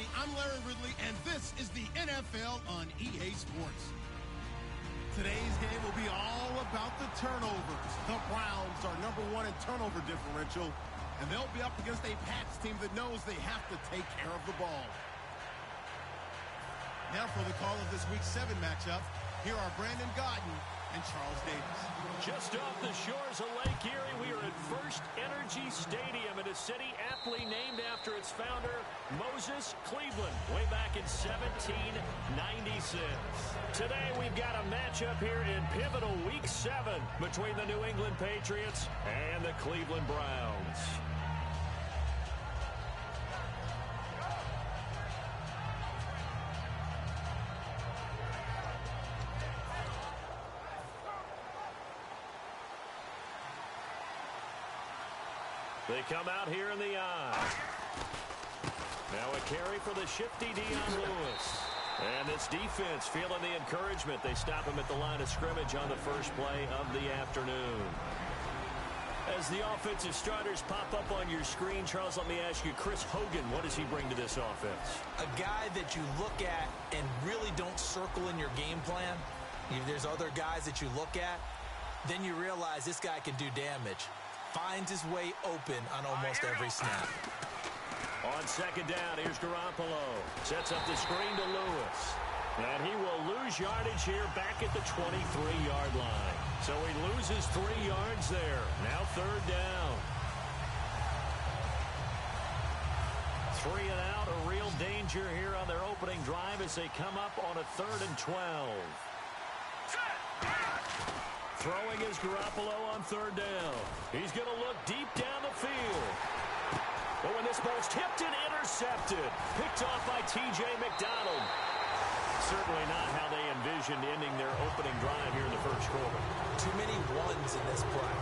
everybody. I'm Larry Ridley, and this is the NFL on EA Sports. Today's game will be all about the turnovers. The Browns are #1 in turnover differential, and they'll be up against a Pats team that knows they have to take care of the ball. Now for the call of this Week 7 matchup, here are Brandon Gaudin and Charles Davis. Just off the shores of Lake Erie, we are at First Energy Stadium in a city aptly named after its founder, Moses Cleveland, way back in 1796. Today, we've got a matchup here in pivotal Week 7 between the New England Patriots and the Cleveland Browns. They come out here in the eye. Now a carry for the shifty Dion Lewis. And this defense feeling the encouragement. They stop him at the line of scrimmage on the first play of the afternoon. As the offensive starters pop up on your screen, Charles, let me ask you, Chris Hogan, what does he bring to this offense? A guy that you look at and really don't circle in your game plan. There's other guys that you look at, then you realize this guy can do damage. Finds his way open on almost every snap. On second down, here's Garoppolo. Sets up the screen to Lewis. And he will lose yardage here back at the 23-yard line. So he loses 3 yards there. Now third down. 3 and out, a real danger here on their opening drive as they come up on a 3rd and 12. Throwing is Garoppolo on third down. He's going to look deep down the field. But when this ball's tipped and intercepted, picked off by T.J. McDonald. Certainly not how they envisioned ending their opening drive here in the first quarter. Too many ones in this play.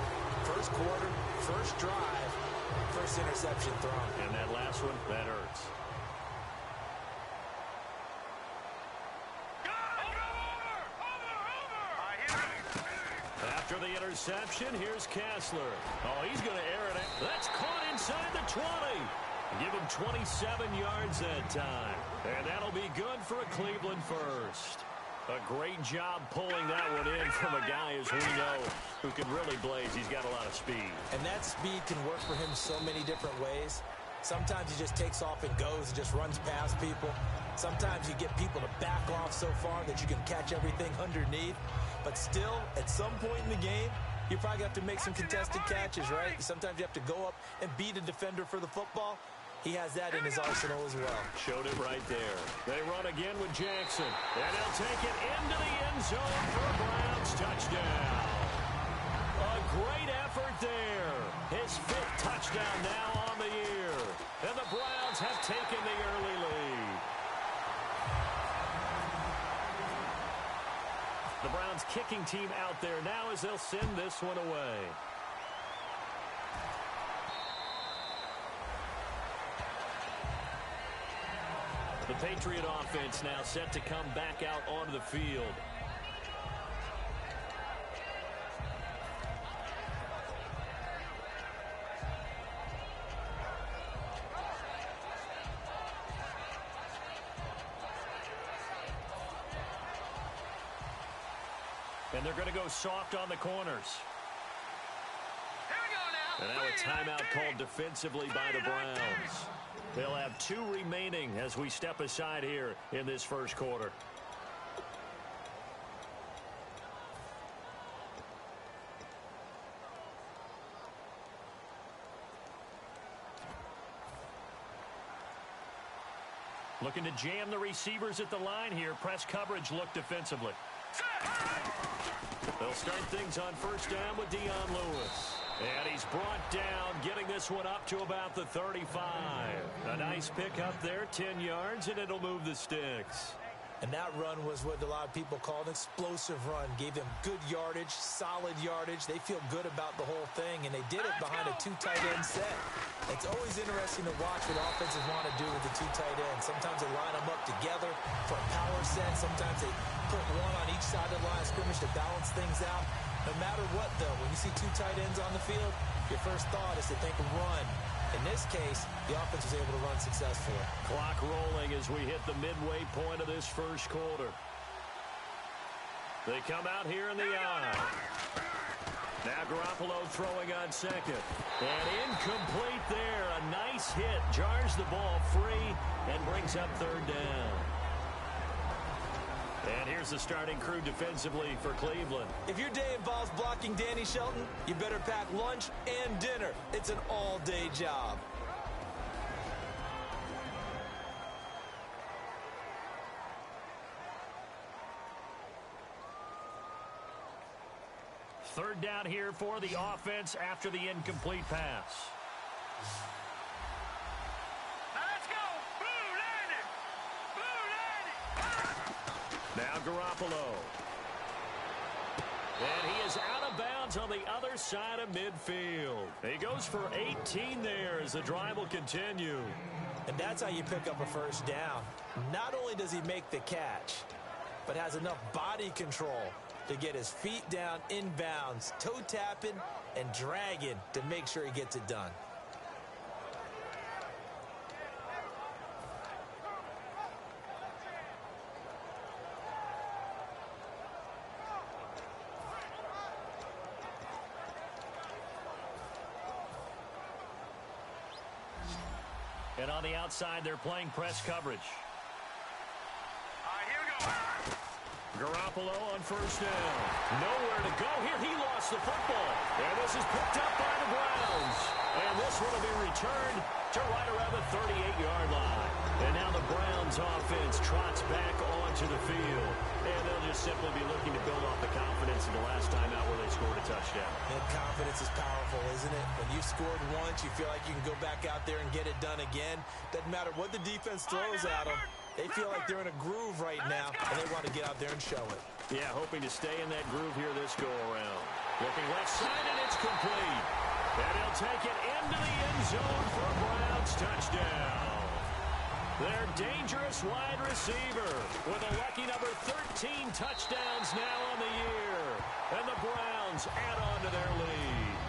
First quarter, first drive, first interception thrown. And that last one, that hurts. After the interception, here's Kessler. Oh, he's going to air it out. That's caught inside the 20. Give him 27 yards that time. And that'll be good for a Cleveland first. A great job pulling that one in from a guy, as we know, who can really blaze. He's got a lot of speed. And that speed can work for him so many different ways. Sometimes he just takes off and goes and just runs past people. Sometimes you get people to back off so far that you can catch everything underneath. But still, at some point in the game, you probably have to make some contested catches, right? Sometimes you have to go up and beat a defender for the football. He has that in his arsenal as well. Showed it right there. They run again with Jackson. And he'll take it into the end zone for a Browns touchdown. A great effort there. His 5th touchdown now on the year. And the Browns have taken the early lead. The Browns kicking team out there now as they'll send this one away. The Patriot offense now set to come back out onto the field. And they're going to go soft on the corners. And now a timeout called defensively by the Browns. They'll have 2 remaining as we step aside here in this first quarter. Looking to jam the receivers at the line here. Press coverage look defensively. They'll start things on first down with Dion Lewis. And he's brought down, getting this one up to about the 35. A nice pick up there, 10 yards, and it'll move the sticks. And that run was what a lot of people call an explosive run. Gave them good yardage, solid yardage. They feel good about the whole thing, and they did it behind a 2 tight end set. It's always interesting to watch what offenses want to do with the 2 tight ends. Sometimes they line them up together for a power set. Sometimes they put one on each side of the line of scrimmage to balance things out. No matter what, though, when you see 2 tight ends on the field, your first thought is to think run. In this case, the offense was able to run successfully. Clock rolling as we hit the midway point of this first quarter. They come out here in the eye. Now Garoppolo throwing on second. And incomplete there. A nice hit. Jars the ball free and brings up third down. And here's the starting crew defensively for Cleveland. If your day involves blocking Danny Shelton, you better pack lunch and dinner. It's an all-day job. Third down here for the offense after the incomplete pass. Now Garoppolo. And he is out of bounds on the other side of midfield. He goes for 18 there as the drive will continue. And that's how you pick up a first down. Not only does he make the catch, but has enough body control to get his feet down inbounds, toe tapping and dragging to make sure he gets it done. And on the outside, they're playing press coverage. Here we go. Garoppolo on first down. Nowhere to go here. He lost the football. And this is picked up by the Browns. And this one will be returned to right around the 38-yard line. And now the Browns offense trots back onto the field. And they'll just simply be looking to build off the confidence of the last time out where they scored a touchdown. And confidence is powerful, isn't it? When you've scored once, you feel like you can go back out there and get it done again. Doesn't matter what the defense throws at them. They feel like they're in a groove right now, and they want to get out there and show it. Yeah, hoping to stay in that groove here this go-around. Looking left side, and it's complete. And he'll take it into the end zone for a Browns touchdown. Their dangerous wide receiver with a lucky number 13 touchdowns now on the year. And the Browns add on to their lead.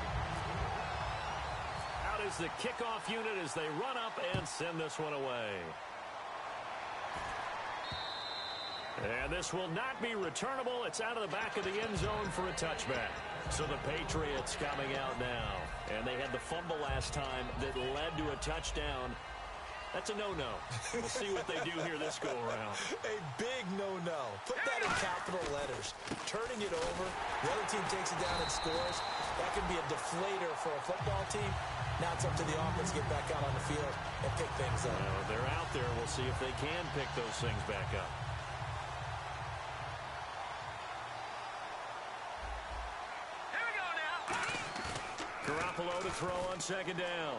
Out is the kickoff unit as they run up and send this one away. And this will not be returnable. It's out of the back of the end zone for a touchback. So the Patriots coming out now. And they had the fumble last time that led to a touchdown. That's a no-no. We'll see what they do here this go-around. A big no-no. Put that in capital letters. Turning it over, the other team takes it down and scores. That can be a deflator for a football team. Now it's up to the offense to get back out on the field and pick things up. They're out there. We'll see if they can pick those things back up. Garoppolo to throw on second down.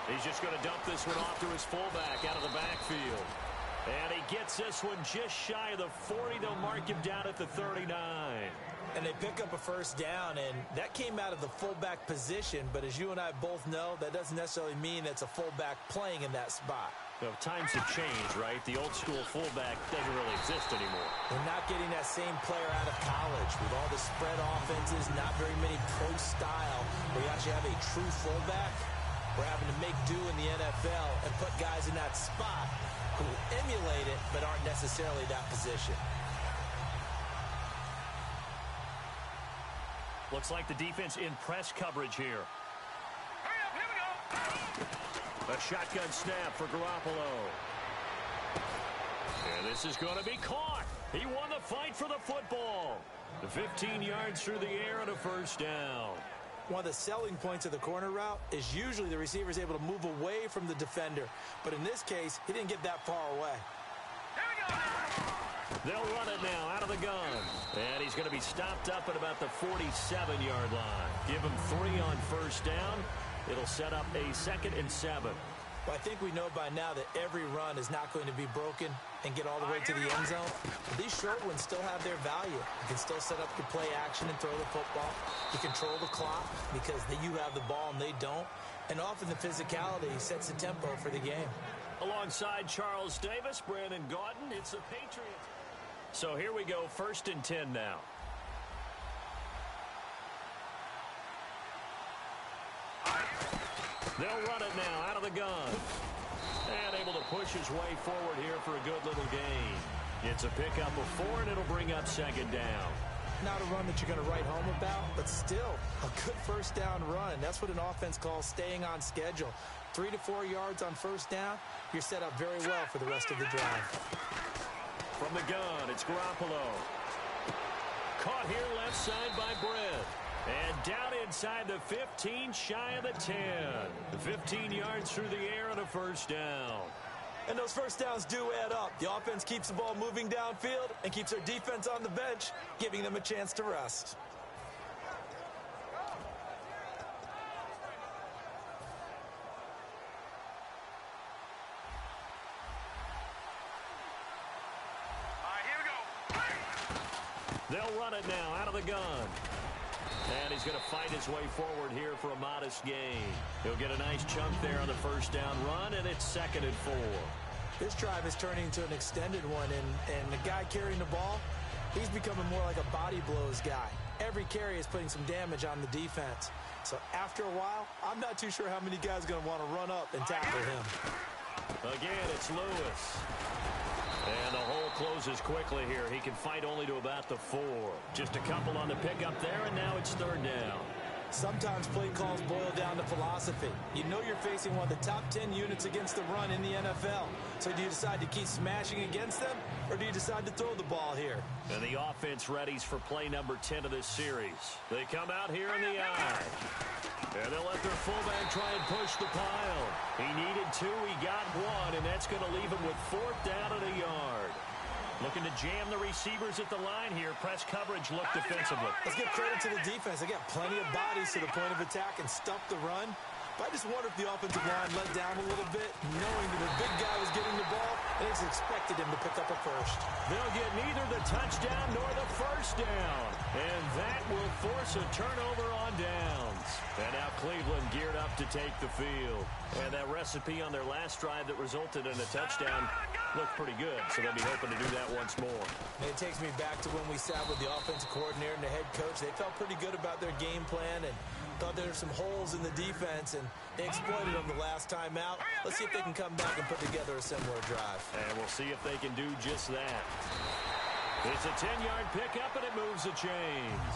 He's just going to dump this one off to his fullback out of the backfield. And he gets this one just shy of the 40. They'll mark him down at the 39. And they pick up a first down, and that came out of the fullback position. But as you and I both know, that doesn't necessarily mean it's a fullback playing in that spot. Well, times have changed, right? The old school fullback doesn't really exist anymore. We're not getting that same player out of college. With all the spread offenses, not very many pro style, where you actually have a true fullback. We're having to make do in the NFL and put guys in that spot who emulate it but aren't necessarily that position. Looks like the defense in press coverage here. Hurry up, here we go. A shotgun snap for Garoppolo. And this is going to be caught. He won the fight for the football. 15 yards through the air and a first down. One of the selling points of the corner route is usually the receiver is able to move away from the defender. But in this case, he didn't get that far away. Here we go now. They'll run it now out of the gun. And he's going to be stopped up at about the 47-yard line. Give him 3 on first down. It'll set up a 2nd and 7. Well, I think we know by now that every run is not going to be broken and get all the way to the end zone. But these short ones still have their value. You can still set up your play action and throw the football. You control the clock because you have the ball and they don't. And often the physicality sets the tempo for the game. Alongside Charles Davis, Brandon Gaudin, it's the Patriots. So here we go, 1st and 10 now. They'll run it now out of the gun. And able to push his way forward here for a good little gain. It's a pickup of 4, and it'll bring up second down. Not a run that you're going to write home about, but still a good first down run. That's what an offense calls staying on schedule. 3 to 4 yards on first down, you're set up very well for the rest of the drive. From the gun, it's Garoppolo. Caught here left side by Britt. And down inside the 15, shy of the 10. 15 yards through the air and a first down. And those first downs do add up. The offense keeps the ball moving downfield and keeps their defense on the bench, giving them a chance to rest. All right, here we go. They'll run it now out of the gun. And he's going to fight his way forward here for a modest gain. He'll get a nice chunk there on the first down run, and it's 2nd and 4. This drive is turning into an extended one, and the guy carrying the ball, he's becoming more like a body blows guy. Every carry is putting some damage on the defense. So after a while, I'm not too sure how many guys are going to want to run up and tackle him. Again, it's Lewis. And the hole closes quickly here. He can fight only to about the 4. Just a couple on the pickup there, and now it's 3rd down. Sometimes play calls boil down to philosophy. You know you're facing one of the top 10 units against the run in the NFL. So do you decide to keep smashing against them, or do you decide to throw the ball here? And the offense readies for play number 10 of this series. They come out here in the eye. And they'll let their fullback try and push the pile. He needed 2, he got 1, and that's going to leave him with 4th down and a yard. Looking to jam the receivers at the line here. Press coverage look defensively. Let's give credit to the defense. They got plenty of bodies to the point of attack and stuff the run. But I just wonder if the offensive line let down a little bit, knowing that the big guy was getting the ball, and it's expected him to pick up a first. They'll get neither the touchdown nor the first down. And that will force a turnover on downs. And now Cleveland geared up to take the field. And that recipe on their last drive that resulted in a touchdown looked pretty good. So they'll be hoping to do that once more. And it takes me back to when we sat with the offensive coordinator and the head coach. They felt pretty good about their game plan and thought there were some holes in the defense, and they exploited them the last time out. Let's see if they can come back and put together a similar drive. And we'll see if they can do just that. It's a 10-yard pickup, and it moves the chains.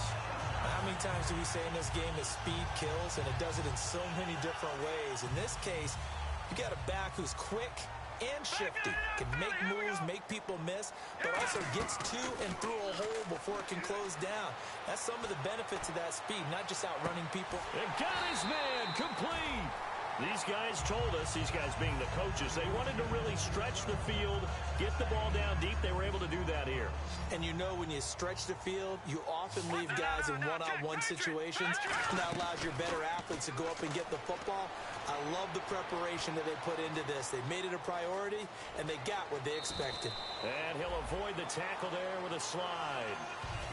How many times do we say in this game that speed kills, and it does it in so many different ways? In this case, you got a back who's quick and shifty, can make moves, make people miss, but also gets to and through a hole before it can close down. That's some of the benefits of that speed, not just outrunning people. And got his man complete. These guys told us, these guys being the coaches, they wanted to really stretch the field, get the ball down deep. They were able to do that here. And you know when you stretch the field, you often leave guys in one-on-one situations, and that allows your better athletes to go up and get the football. I love the preparation that they put into this. They made it a priority, and they got what they expected. And he'll avoid the tackle there with a slide.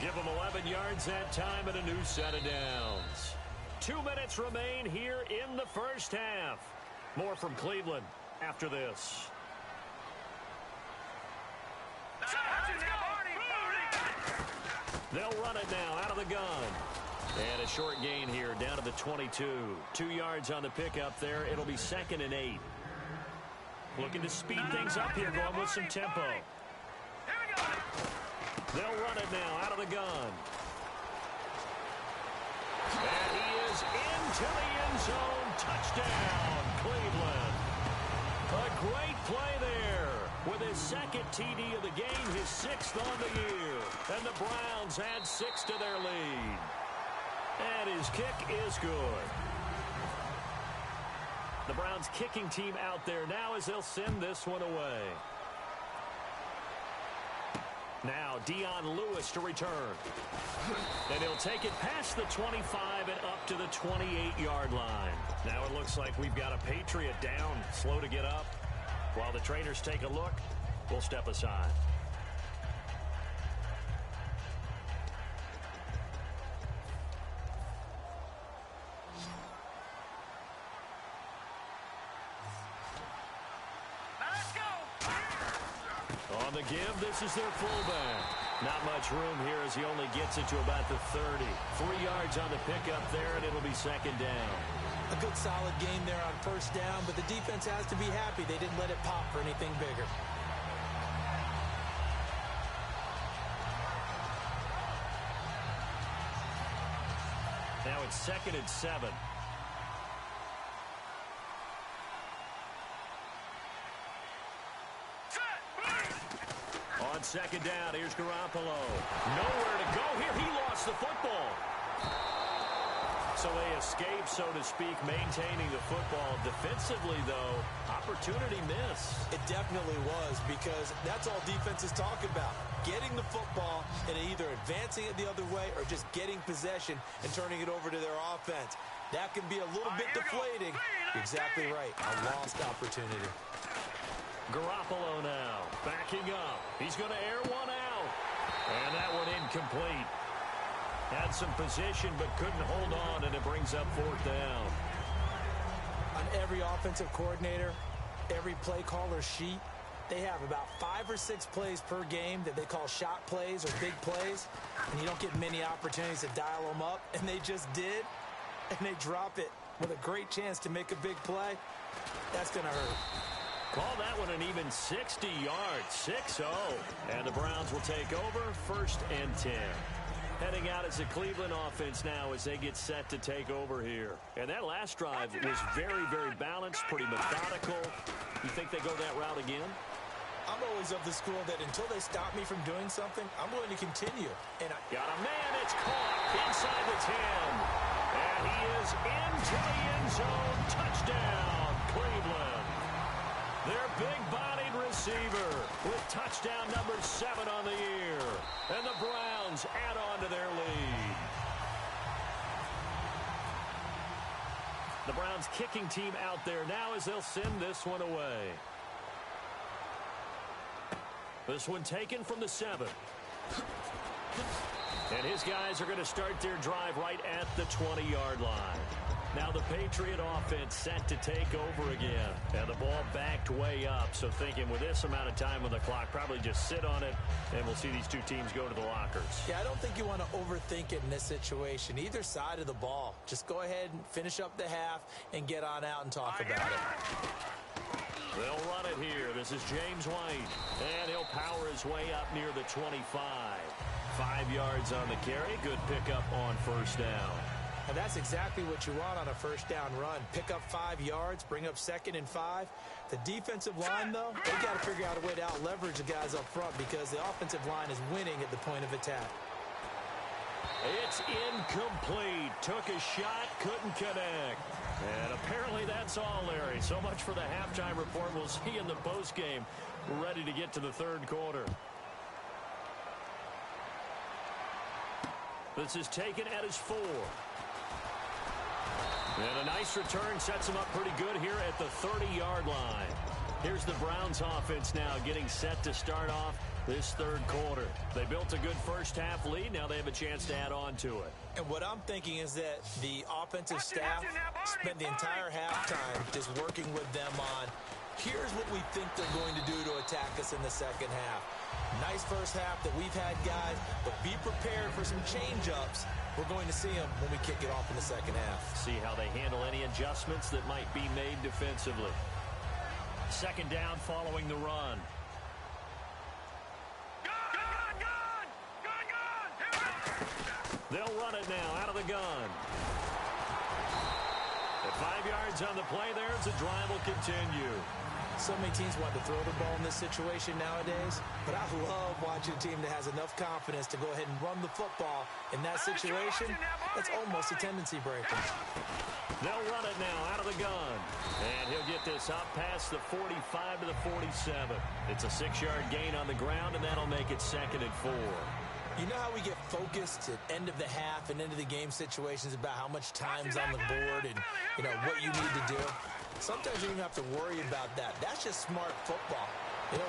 Give him 11 yards that time and a new set of downs. 2 minutes remain here in the first half. More from Cleveland after this. They'll run it now out of the gun. And a short gain here down to the 22. 2 yards on the pickup there. It'll be 2nd and 8. Looking to speed things up here, going with some tempo. They'll run it now out of the gun. And he is into the end zone. Touchdown, Cleveland. A great play there with his 2nd TD of the game, his 6th on the year. And the Browns add 6 to their lead. And his kick is good. The Browns kicking team out there now as they'll send this one away. Now Dion Lewis to return. And he'll take it past the 25 and up to the 28-yard line. Now it looks like we've got a Patriot down, slow to get up. While the trainers take a look, we'll step aside. On the give, this is their fullback. Not much room here as he only gets it to about the 30. 3 yards on the pickup there, and it'll be 2nd down. A good solid game there on first down, but the defense has to be happy they didn't let it pop for anything bigger. Now it's 2nd and 7. On 2nd down, here's Garoppolo. Nowhere to go here. He lost the football. So they escape, so to speak, maintaining the football. Defensively, though, opportunity miss. It definitely was, because that's all defense is talking about. Getting the football and either advancing it the other way or just getting possession and turning it over to their offense. That can be a little bit deflating. Exactly right. A lost opportunity. Garoppolo now, backing up. He's going to air one out. And that one incomplete. Had some position but couldn't hold on, and it brings up 4th down. On every offensive coordinator, every play caller sheet, they have about 5 or 6 plays per game that they call shot plays or big plays, and you don't get many opportunities to dial them up, and they just did, and they drop it with a great chance to make a big play. That's going to hurt. Call that one an even 60 yards, 6-0. And the Browns will take over, 1st and 10. Heading out as a Cleveland offense now as they get set to take over here. And that last drive was very, very balanced, pretty methodical. You think they go that route again? I'm always of the school that until they stop me from doing something, I'm going to continue. And got a man, it's caught inside the 10. And he is into the end zone. Touchdown, Cleveland. Their big-bodied receiver with touchdown number 7 on the year. And the Browns add on to their lead. The Browns kicking team out there now as they'll send this one away. This one taken from the 7. And his guys are going to start their drive right at the 20-yard line. Now the Patriot offense set to take over again. And the ball backed way up. So thinking with this amount of time on the clock, probably just sit on it, and we'll see these two teams go to the lockers. Yeah, I don't think you want to overthink it in this situation. Either side of the ball. Just go ahead and finish up the half and get on out and talk about it. They'll run it here. This is James White. And he'll power his way up near the 25. 5 yards on the carry. Good pickup on first down. And that's exactly what you want on a first down run. Pick up 5 yards, bring up 2nd and 5. The defensive line, though, they got to figure out a way to out-leverage the guys up front because the offensive line is winning at the point of attack. It's incomplete. Took a shot, couldn't connect. And apparently that's all, Larry. So much for the halftime report. We'll see you in the postgame. We're ready to get to the 3rd quarter. This is taken at his 4. And a nice return sets him up pretty good here at the 30-yard line. Here's the Browns offense now getting set to start off this 3rd quarter. They built a good first-half lead. Now they have a chance to add on to it. And what I'm thinking is that the offensive staff spent the entire halftime just working with them on, here's what we think they're going to do to attack us in the second half. Nice first half that we've had, guys, but be prepared for some change-ups. We're going to see them when we kick it off in the second half. See how they handle any adjustments that might be made defensively. 2nd down following the run. They'll run it now out of the gun. At 5 yards on the play there, the drive will continue. So many teams want to throw the ball in this situation nowadays, but I love watching a team that has enough confidence to go ahead and run the football. In that situation, it's almost a tendency breaker. They'll run it now out of the gun. And he'll get this up past the 45 to the 47. It's a 6-yard gain on the ground, and that'll make it 2nd and 4. You know how we get focused at end of the half and end of the game situations about how much time's on the board and, you know, what you need to do? Sometimes you don't have to worry about that. That's just smart football. You know,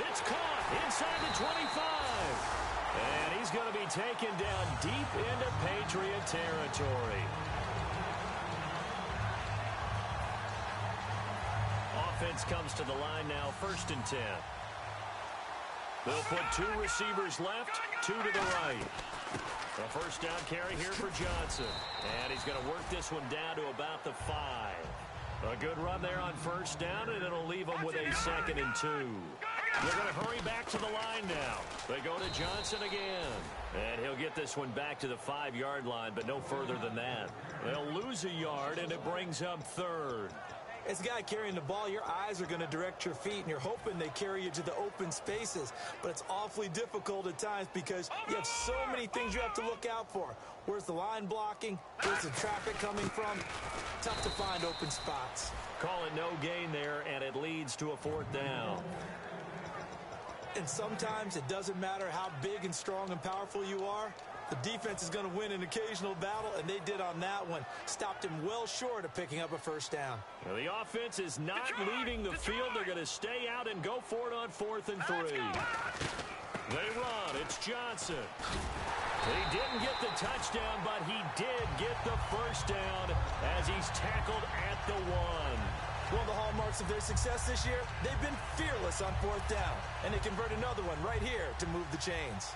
it's caught inside the 25. And he's going to be taken down deep into Patriot territory. Offense comes to the line now, 1st and 10. They'll put 2 receivers left, 2 to the right. A first down carry here for Johnson. And he's going to work this one down to about the 5. A good run there on first down, and it'll leave them with a 2nd and 2. They're going to hurry back to the line now. They go to Johnson again. And he'll get this one back to the 5-yard line, but no further than that. They'll lose a yard, and it brings up 3rd. As a guy carrying the ball, your eyes are going to direct your feet, and you're hoping they carry you to the open spaces. But it's awfully difficult at times because you have so many things you have to look out for. Where's the line blocking? Where's the traffic coming from? Tough to find open spots. Call it no gain there, and it leads to a 4th down. And sometimes it doesn't matter how big and strong and powerful you are. The defense is going to win an occasional battle, and they did on that one. Stopped him well short of picking up a first down. Well, the offense is not leaving the field. They're going to stay out and go for it on 4th and 3. They run. It's Johnson. He didn't get the touchdown, but he did get the first down as he's tackled at the 1. One of the hallmarks of their success this year, they've been fearless on 4th down, and they convert another one right here to move the chains.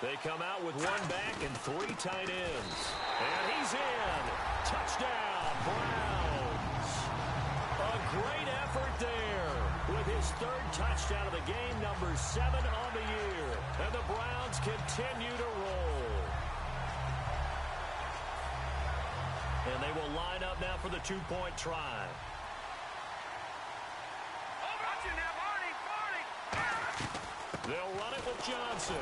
They come out with 1 back and 3 tight ends. And he's in. Touchdown, Browns. A great effort there with his 3rd touchdown of the game, number 7 on the year. And the Browns continue to roll. And they will line up now for the 2-point try. They'll run it with Johnson.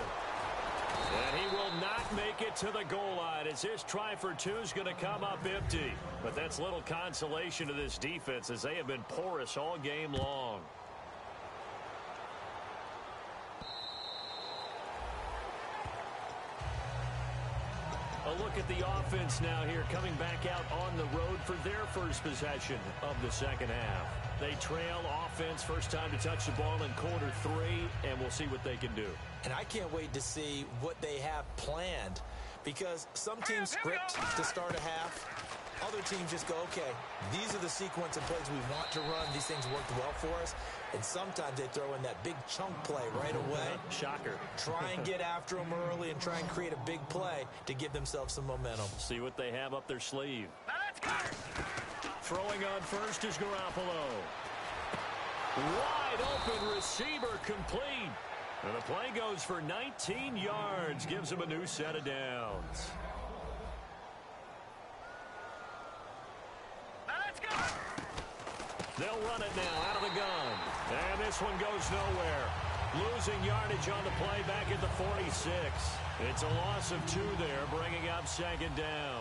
And he will not make it to the goal line as his try for 2 is going to come up empty. But that's little consolation to this defense as they have been porous all game long. A look at the offense now here, coming back out on the road for their first possession of the second half. They trail offense, first time to touch the ball in quarter 3, and we'll see what they can do. And I can't wait to see what they have planned, because some teams script to start a half. Other teams just go, okay, these are the sequence of plays we want to run. These things worked well for us. And sometimes they throw in that big chunk play right away. Shocker. Try and get after them early and try and create a big play to give themselves some momentum. See what they have up their sleeve. Throwing on first is Garoppolo. Wide open receiver complete. And the play goes for 19 yards. Gives him a new set of downs. They'll run it now out of the gun. And this one goes nowhere. Losing yardage on the play back at the 46. It's a loss of 2 there, bringing up 2nd down.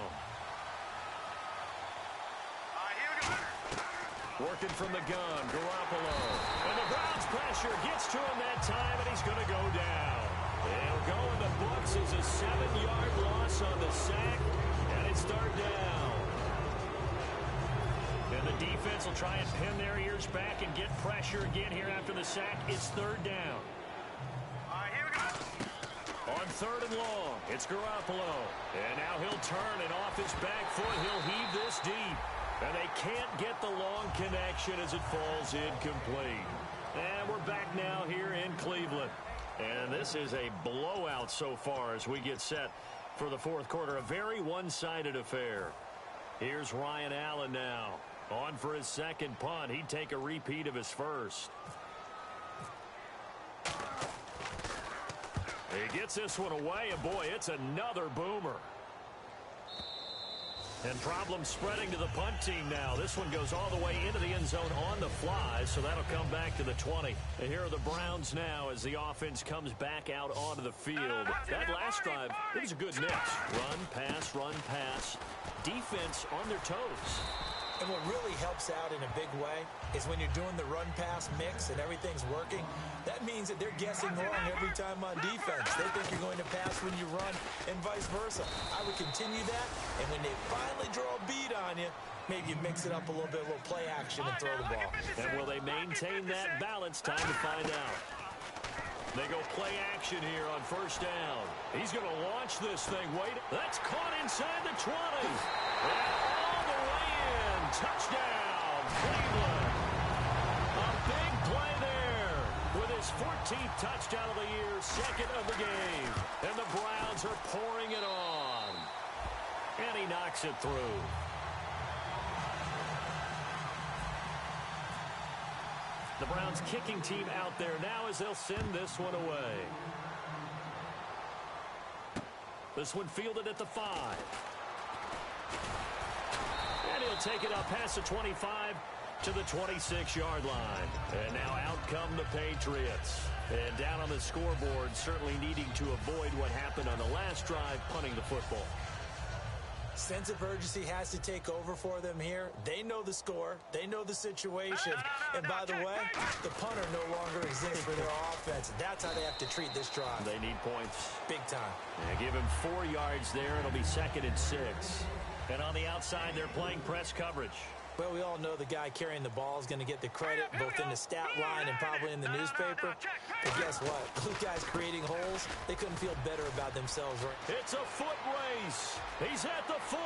Working from the gun, Garoppolo. And the Browns pressure gets to him that time, and he's going to go down. It'll go in the books as a 7-yard loss on the sack, and it's 3rd down. And the defense will try and pin their ears back and get pressure again here after the sack. It's 3rd down. Here we go. On 3rd and long, it's Garoppolo. And now he'll turn, and off his back foot, he'll heave this deep. And they can't get the long connection as it falls incomplete. And we're back now here in Cleveland. And this is a blowout so far as we get set for the 4th quarter. A very one-sided affair. Here's Ryan Allen now. On for his 2nd punt. He'd take a repeat of his first. He gets this one away, and boy, it's another boomer. And problems spreading to the punt team now. This one goes all the way into the end zone on the fly, so that'll come back to the 20. And here are the Browns now as the offense comes back out onto the field. That last drive, it was a good mix. Run, pass, defense on their toes. And what really helps out in a big way is when you're doing the run-pass mix and everything's working, that means that they're guessing wrong every time on defense. They think you're going to pass when you run and vice versa. I would continue that, and when they finally draw a bead on you, maybe you mix it up a little bit, a little play action and throw the ball. And will they maintain that balance? Time to find out. They go play action here on 1st down. He's going to launch this thing. Wait, that's caught inside the 20. And all the way in. Touchdown, Cleveland. A big play there. his 14th touchdown of the year, second of the game. And the Browns are pouring it on. And he knocks it through. The Browns kicking team out there now as they'll send this one away. This one fielded at the 5. And he'll take it up past the 25 to the 26-yard line. And now out come the Patriots. And down on the scoreboard, certainly needing to avoid what happened on the last drive, punting the football. Sense of urgency has to take over for them here. They know the score. They know the situation. And by the way, the punter no longer exists for their offense. That's how they have to treat this drive. They need points. Big time. Yeah, give him 4 yards there. It'll be 2nd and 6. And on the outside, they're playing press coverage. Well, we all know the guy carrying the ball is going to get the credit, both in the stat line and probably in the newspaper. But guess what? Those guys creating holes, they couldn't feel better about themselves, right? It's a foot race. He's at the 40,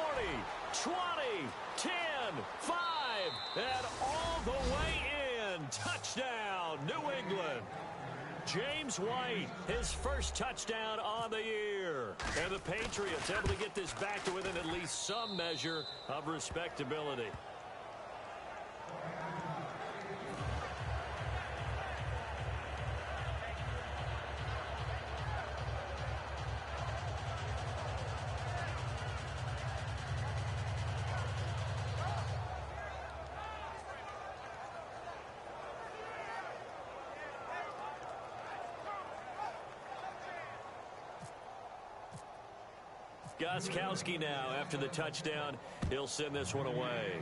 20, 10, 5, and all the way in. Touchdown, New England. James White, his first touchdown on the year. And the Patriots able to get this back to within at least some measure of respectability. Gostkowski now, after the touchdown, he'll send this one away.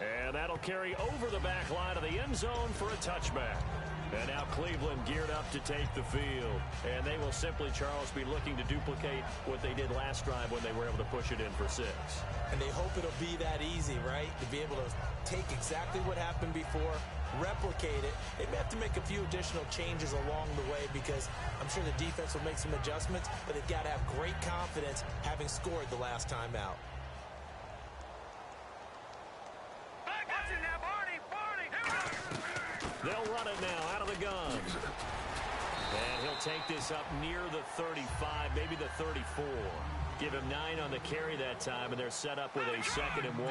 And that'll carry over the back line of the end zone for a touchback. And now Cleveland geared up to take the field. And they will simply, Charles, be looking to duplicate what they did last drive when they were able to push it in for 6. And they hope it'll be that easy, right? To be able to take exactly what happened before, replicate it. They may have to make a few additional changes along the way because I'm sure the defense will make some adjustments, but they've got to have great confidence having scored the last time out. They'll run it now out of the gun. And he'll take this up near the 35, maybe the 34. Give him 9 on the carry that time, and they're set up with a 2nd and 1.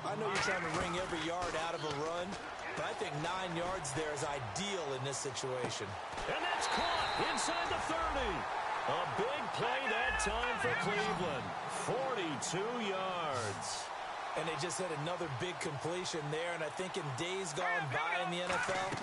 I know you're trying to wring every yard out of a run, but I think 9 yards there is ideal in this situation. And that's caught inside the 30. A big play that time for Cleveland. 42 yards. And they just had another big completion there. And I think in days gone by in the NFL,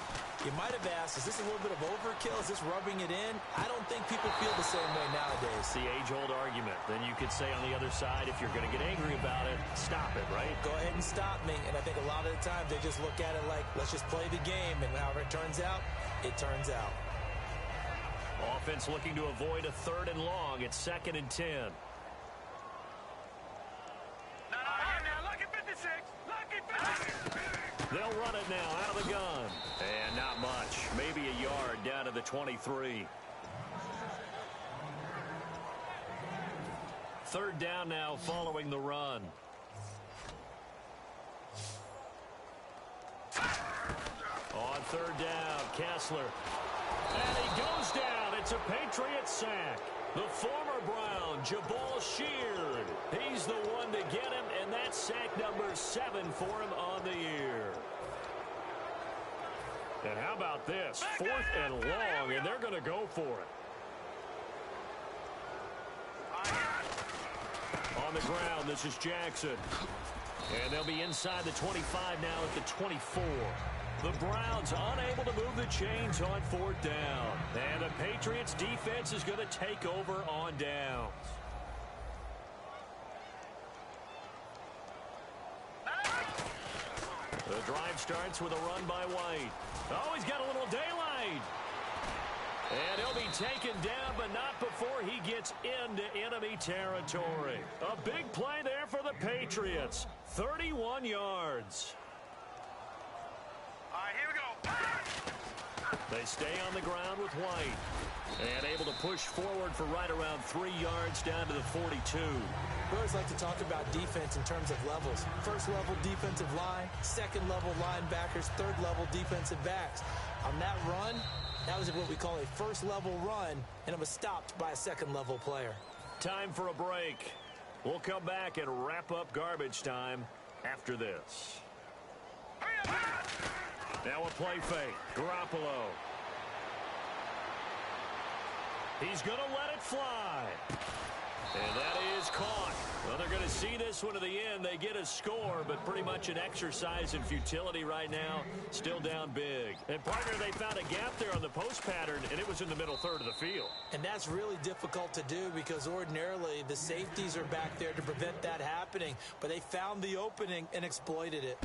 you might have asked, is this a little bit of overkill? Is this rubbing it in? I don't think people feel the same way nowadays. The age-old argument. Then you could say on the other side, if you're going to get angry about it, stop it, right? Go ahead and stop me. And I think a lot of the times they just look at it like, let's just play the game. And however it turns out, it turns out. Offense looking to avoid a 3rd and long. It's 2nd and 10. They'll run it now out of the gun. And not much. Maybe a yard down to the 23. 3rd down now following the run. On 3rd down, Kessler. And he goes down. It's a Patriot sack. The former Brown, Jabal Sheard. He's the one to get him, and that's sack number 7 for him on the year. And how about this? 4th and long, and they're going to go for it. On the ground, this is Jackson. And they'll be inside the 25 now at the 24. The Browns unable to move the chains on 4th down. And the Patriots defense is going to take over on downs. The drive starts with a run by White. Oh, he's got a little daylight. And he'll be taken down, but not before he gets into enemy territory. A big play there for the Patriots. 31 yards. All right, here we go. They stay on the ground with White. And able to push forward for right around 3 yards down to the 42. We always like to talk about defense in terms of levels. First-level defensive line, second-level linebackers, third-level defensive backs. On that run, that was what we call a first-level run, and it was stopped by a second-level player. Time for a break. We'll come back and wrap up garbage time after this. Now a play fake. Garoppolo. He's going to let it fly. And that is caught. Well, they're going to see this one to the end. They get a score, but pretty much an exercise in futility right now. Still down big. And, partner, they found a gap there on the post pattern, and it was in the middle third of the field. And that's really difficult to do because ordinarily the safeties are back there to prevent that happening. But they found the opening and exploited it.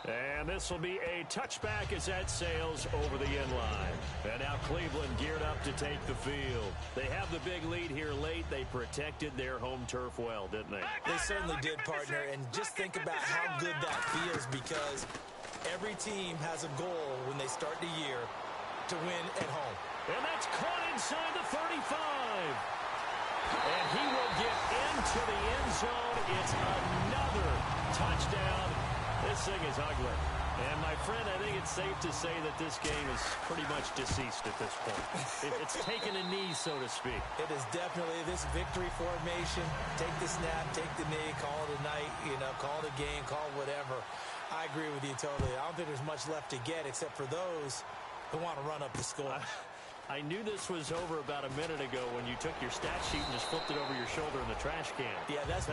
And this will be a touchback as that sails over the end line. And now Cleveland geared up to take the field. They have the big lead here late. They protected their home turf well, didn't they? They certainly did, partner. And just think about how good that feels because every team has a goal when they start the year to win at home. And that's caught inside the 35. And he will get into the end zone. It's another touchdown. This thing is ugly. And, my friend, I think it's safe to say that this game is pretty much deceased at this point. It's taken a knee, so to speak. It is definitely this victory formation. Take the snap, take the knee, call it a night, call it a game, call it whatever. I agree with you totally. I don't think there's much left to get except for those who want to run up the score. I knew this was over about a minute ago when you took your stat sheet and just flipped it over your shoulder in the trash can. Yeah, that's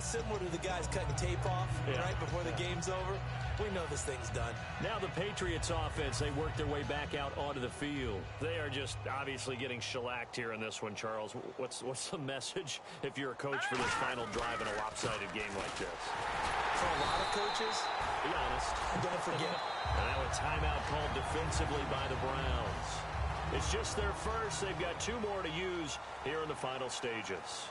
similar to the guys cutting tape off right before the game's over. We know this thing's done. Now the Patriots offense, they work their way back out onto the field. They are just obviously getting shellacked here in this one, Charles. What's the message if you're a coach for this final drive in a lopsided game like this? For a lot of coaches, be honest. Don't forget. And now a timeout called defensively by the Browns. It's just their first. They've got two more to use here in the final stages.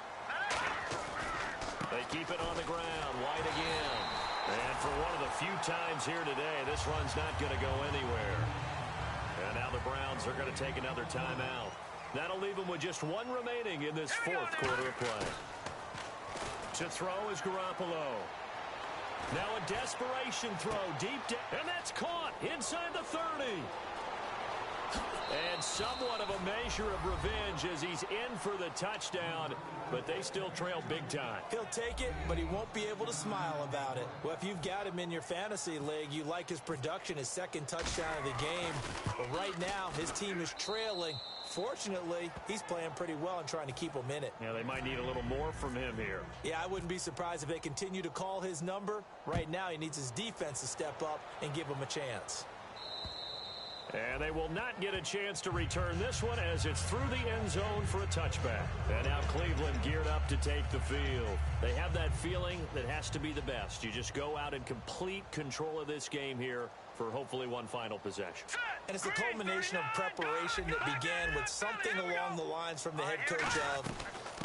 They keep it on the ground. White again. And for one of the few times here today, this run's not going to go anywhere. And now the Browns are going to take another timeout. That'll leave them with just one remaining in this fourth quarter of play. To throw is Garoppolo. Now a desperation throw deep down. And that's caught inside the 30. And somewhat of a measure of revenge as he's in for the touchdown, but they still trail big time. He'll take it, but he won't be able to smile about it. Well, if you've got him in your fantasy league, you like his production, his second touchdown of the game. But right now, his team is trailing. Fortunately, he's playing pretty well and trying to keep them in it. Yeah, they might need a little more from him here. Yeah, I wouldn't be surprised if they continue to call his number. Right now, he needs his defense to step up and give him a chance. And they will not get a chance to return this one as it's through the end zone for a touchback. And now Cleveland geared up to take the field. They have that feeling that has to be the best. You just go out in complete control of this game here for hopefully one final possession. And it's the culmination of preparation that began with something along the lines from the head coach of,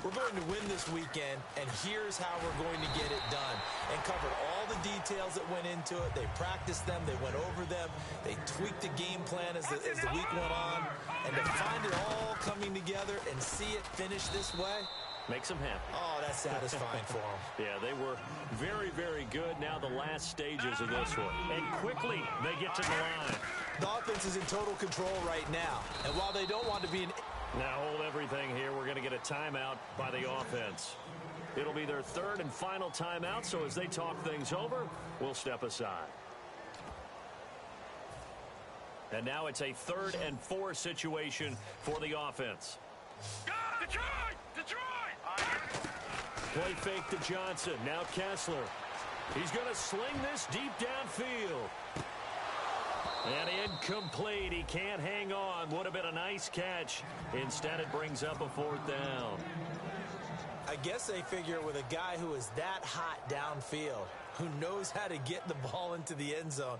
we're going to win this weekend, and here's how we're going to get it done. And covered all the details that went into it. They practiced them. They went over them. They tweaked the game plan as the week went on. And to find it all coming together and see it finish this way, makes them happy. Oh, that's satisfying for them. Yeah, they were very, very good. Now the last stages of this one. And quickly, they get to the line. The offense is in total control right now. And while they don't want to be Now hold everything here. We're going to get a timeout by the offense. It'll be their third and final timeout, so as they talk things over, we'll step aside. And now it's a 3rd and 4 situation for the offense. Detroit! Play fake to Johnson. Now Kessler. He's going to sling this deep downfield. And incomplete. He can't hang on. Would have been a nice catch. Instead, it brings up a 4th down. I guess they figure with a guy who is that hot downfield, who knows how to get the ball into the end zone,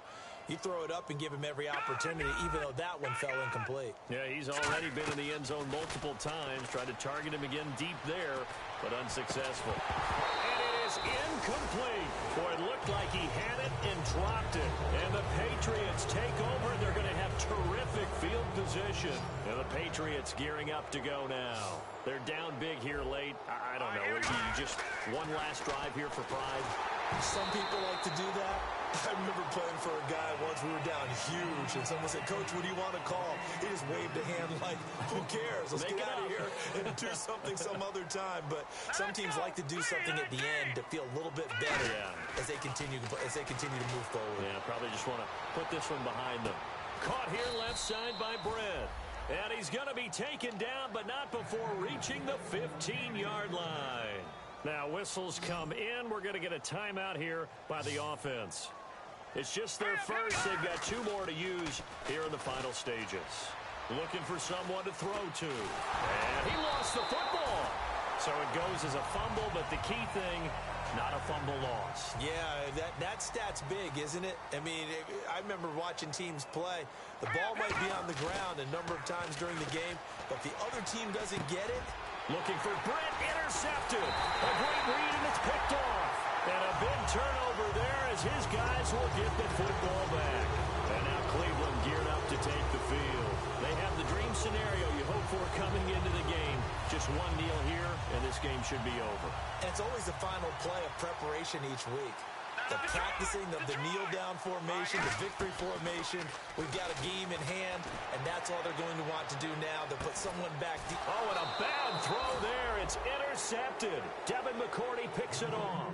you throw it up and give him every opportunity, even though that one fell incomplete. Yeah, he's already been in the end zone multiple times. Tried to target him again deep there, but unsuccessful. And it is incomplete. Boy, it looked like he had it and dropped it. And the Patriots take over. They're going to have terrific field position. position. And the Patriots gearing up to go now. They're down big here late. I don't know. Just one last drive here for pride. Some people like to do that. I remember playing for a guy once. We were down huge, and someone said, "Coach, what do you want to call?" He just waved a hand like, who cares? Let's get out of here and do something some other time. But some teams like to do something at the end to feel a little bit better as they continue to move forward. Yeah, probably just want to put this one behind them. Caught here left side by Brett. And he's going to be taken down, but not before reaching the 15-yard line. Now, whistles come in. We're going to get a timeout here by the offense. It's just their first. They've got 2 more to use here in the final stages. Looking for someone to throw to. And he lost the football. So it goes as a fumble, but the key thing, not a fumble loss. Yeah, that stat's big, isn't it? I mean, I remember watching teams play. The ball might be on the ground a number of times during the game, but if the other team doesn't get it. Looking for Brett, intercepted. A great read, and it's picked off. And a big turnover there as his guys will get the football back. And now Cleveland geared up to take the field. They have the dream scenario you hope for coming into the game. Just one kneel here, and this game should be over. And it's always the final play of preparation each week. The practicing of the kneel-down formation, the victory formation. We've got a game in hand, and that's all they're going to want to do now. They'll put someone back deep. Oh, and a bad throw there. It's intercepted. Devin McCourty picks it off.